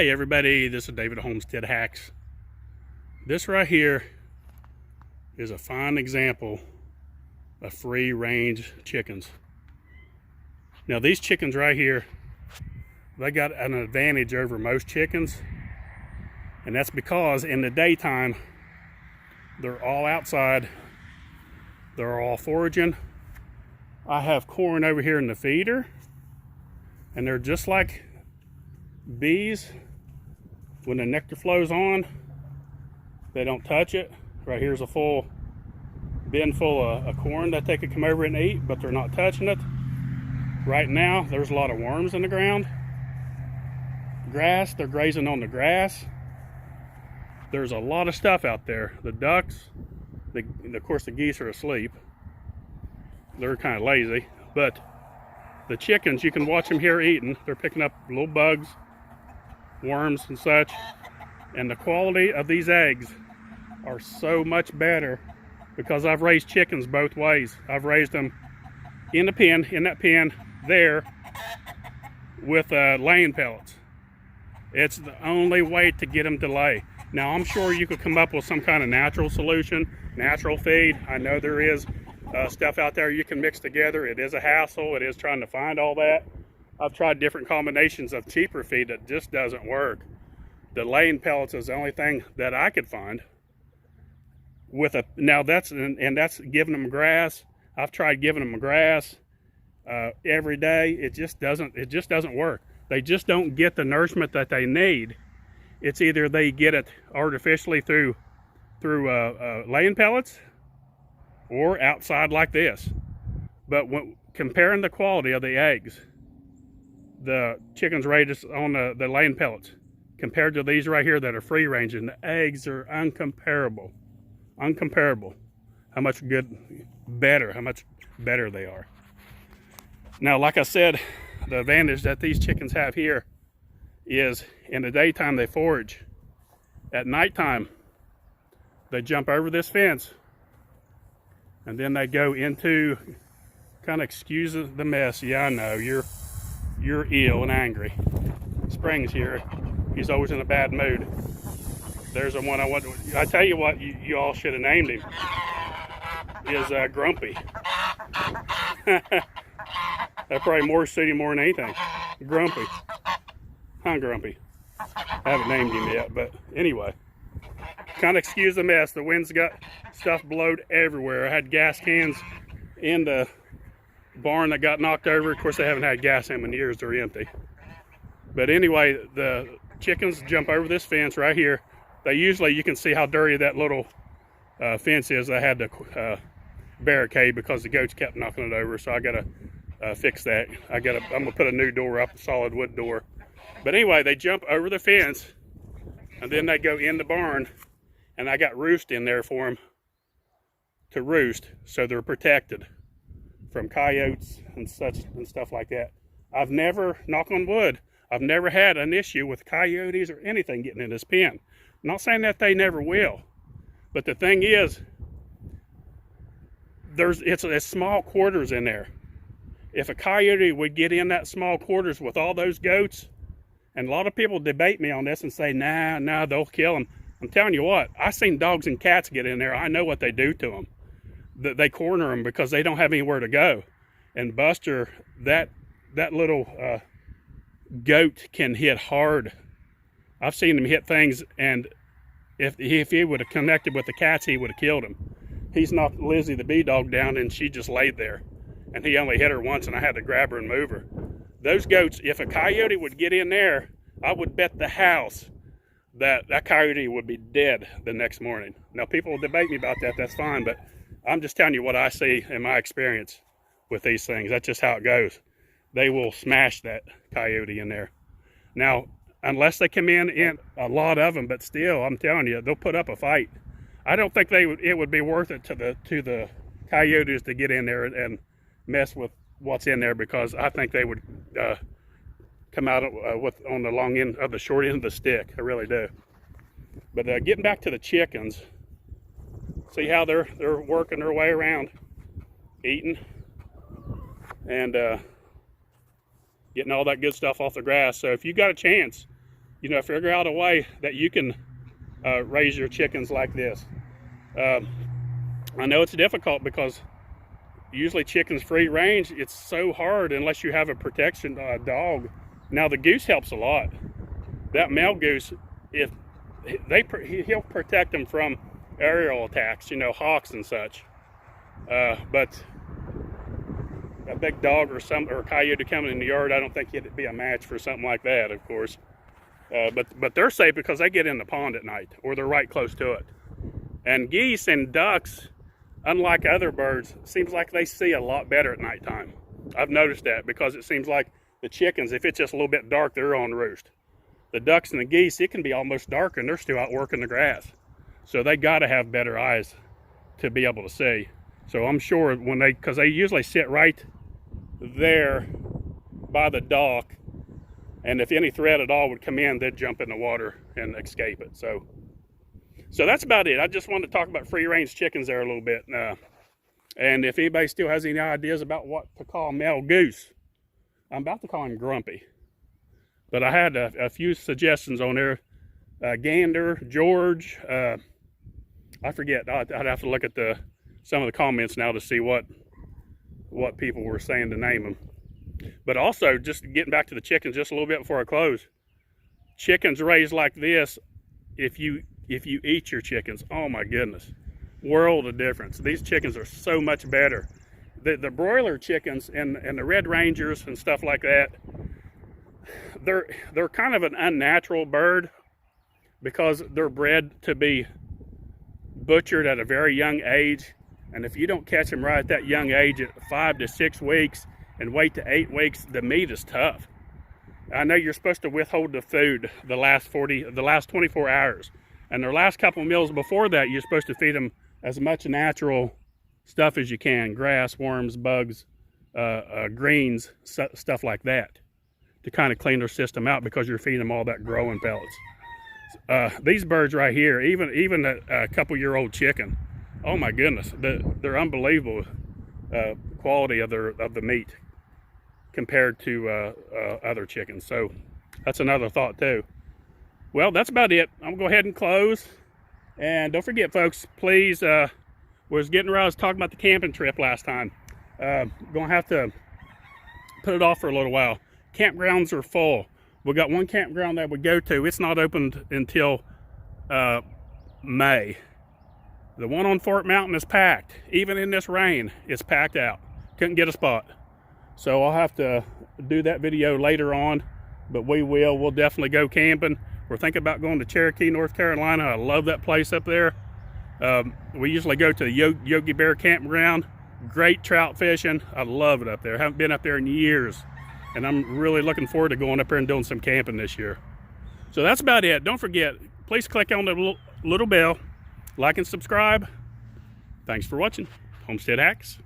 Hey everybody, this is David Homestead Hacks. This right here is a fine example of free range chickens. Now these chickens right here, they got an advantage over most chickens, and that's because in the daytime they're all outside, they're all foraging. I have corn over here in the feeder, and they're just like bees. When the nectar flows on, they don't touch it. Right here's a full bin full of corn that they could come over and eat, but they're not touching it. Right now there's a lot of worms in the ground. Grass, they're grazing on the grass. There's a lot of stuff out there. The ducks, of course the geese are asleep. They're kind of lazy, but the chickens, you can watch them here eating. They're picking up little bugs, worms and such, and the quality of these eggs are so much better because I've raised chickens both ways. I've raised them in the pen, in that pen there, with laying pellets. It's the only way to get them to lay. Now I'm sure you could come up with some kind of natural solution, natural feed. I know there is stuff out there you can mix together. It is a hassle. It is trying to find all that. I've tried different combinations of cheaper feed that just doesn't work. The laying pellets is the only thing that I could find. Now that's giving them grass. I've tried giving them grass every day. It just doesn't work. They just don't get the nourishment that they need. It's either they get it artificially through laying pellets or outside like this. But when comparing the quality of the eggs, the chickens raised on the laying pellets compared to these right here that are free range, and the eggs are uncomparable. How much better they are. Now, like I said, the advantage that these chickens have here is in the daytime they forage. At nighttime, they jump over this fence, and then they go into, kind of excuse the mess. Yeah, I know, you're ill and angry. Spring's here. He's always in a bad mood. There's the one I tell you what, you all should have named him. Is Grumpy. That probably more suited more than anything. Grumpy. Huh, Grumpy? I haven't named him yet, but anyway. Kind of excuse the mess. The wind's got stuff blowed everywhere. I had gas cans in the barn that got knocked over. Of course, they haven't had gas in them in years. They're empty. But anyway, the chickens jump over this fence right here. You can see how dirty that little fence is. I had to barricade because the goats kept knocking it over, so I gotta fix that. I'm gonna put a new door up, a solid wood door. But anyway, they jump over the fence, and then they go in the barn, and I got roost in there for them to roost, so they're protected from coyotes and stuff like that. I've never, knock on wood, I've never had an issue with coyotes or anything getting in this pen. I'm not saying that they never will, but the thing is, it's small quarters in there. If a coyote would get in that small quarters with all those goats, and a lot of people debate me on this and say, nah, they'll kill them. I'm telling you what, I've seen dogs and cats get in there. I know what they do to them. They corner them because they don't have anywhere to go. And Buster, that little goat can hit hard. I've seen him hit things, and if he would have connected with the cats, he would have killed him. He's knocked Lizzie the bee dog down, and she just laid there. And he only hit her once, and I had to grab her and move her. Those goats, if a coyote would get in there, I would bet the house that coyote would be dead the next morning. Now, people will debate me about that. That's fine, but I'm just telling you what I see in my experience with these things. That's just how it goes. They will smash that coyote in there. Now, unless they come in a lot of them, but still, I'm telling you, they'll put up a fight. I don't think it would be worth it to the coyotes to get in there and mess with what's in there, because I think they would come out on the long end of the short end of the stick. I really do. But getting back to the chickens, see how they're working their way around, eating, and getting all that good stuff off the grass. So if you got a chance, you know, figure out a way that you can raise your chickens like this. I know it's difficult because usually chickens free range, it's so hard unless you have a protection dog. Now the goose helps a lot. That male goose, if he'll protect them from aerial attacks, you know, hawks and such. But a big dog or a coyote coming in the yard, I don't think it'd be a match for something like that, of course. But they're safe because they get in the pond at night, or they're right close to it. And geese and ducks, unlike other birds, seems like they see a lot better at nighttime. I've noticed that because it seems like the chickens, if it's just a little bit dark, they're on roost. The ducks and the geese, it can be almost dark and they're still out working the grass. So they gotta have better eyes to be able to see. So I'm sure because they usually sit right there by the dock, and if any threat at all would come in, they'd jump in the water and escape it. So that's about it. I just wanted to talk about free range chickens there a little bit. And if anybody still has any ideas about what to call male goose, I'm about to call him Grumpy. But I had a few suggestions on there. Gander, George, I forget. I'd have to look at some of the comments now to see what people were saying to name them. But also, just getting back to the chickens just a little bit before I close. Chickens raised like this, if you eat your chickens, oh my goodness, world of difference. These chickens are so much better. The broiler chickens and the Red Rangers and stuff like that, they're kind of an unnatural bird because they're bred to be butchered at a very young age. And if you don't catch them right at that young age at 5 to 6 weeks and wait to 8 weeks, the meat is tough. I know you're supposed to withhold the food the last 24 hours. And their last couple of meals before that, you're supposed to feed them as much natural stuff as you can. Grass, worms, bugs, greens, stuff like that, to kind of clean their system out because you're feeding them all that growing pellets. These birds right here, even a couple-year-old chicken, oh my goodness, they're unbelievable quality of the meat compared to other chickens. So that's another thought too. Well, that's about it. I'm gonna go ahead and close. And don't forget, folks, please, was getting around, I was talking about the camping trip last time. Gonna have to put it off for a little while. Campgrounds are full. We got one campground that we go to. It's not opened until May. The one on Fort Mountain is packed. Even in this rain, it's packed out. Couldn't get a spot. So I'll have to do that video later on, but we'll definitely go camping. We're thinking about going to Cherokee, North Carolina. I love that place up there. We usually go to the Yogi Bear Campground. Great trout fishing. I love it up there. I haven't been up there in years. And I'm really looking forward to going up there and doing some camping this year. So that's about it. Don't forget, please click on the little bell, like and subscribe. Thanks for watching. Homestead Hacks.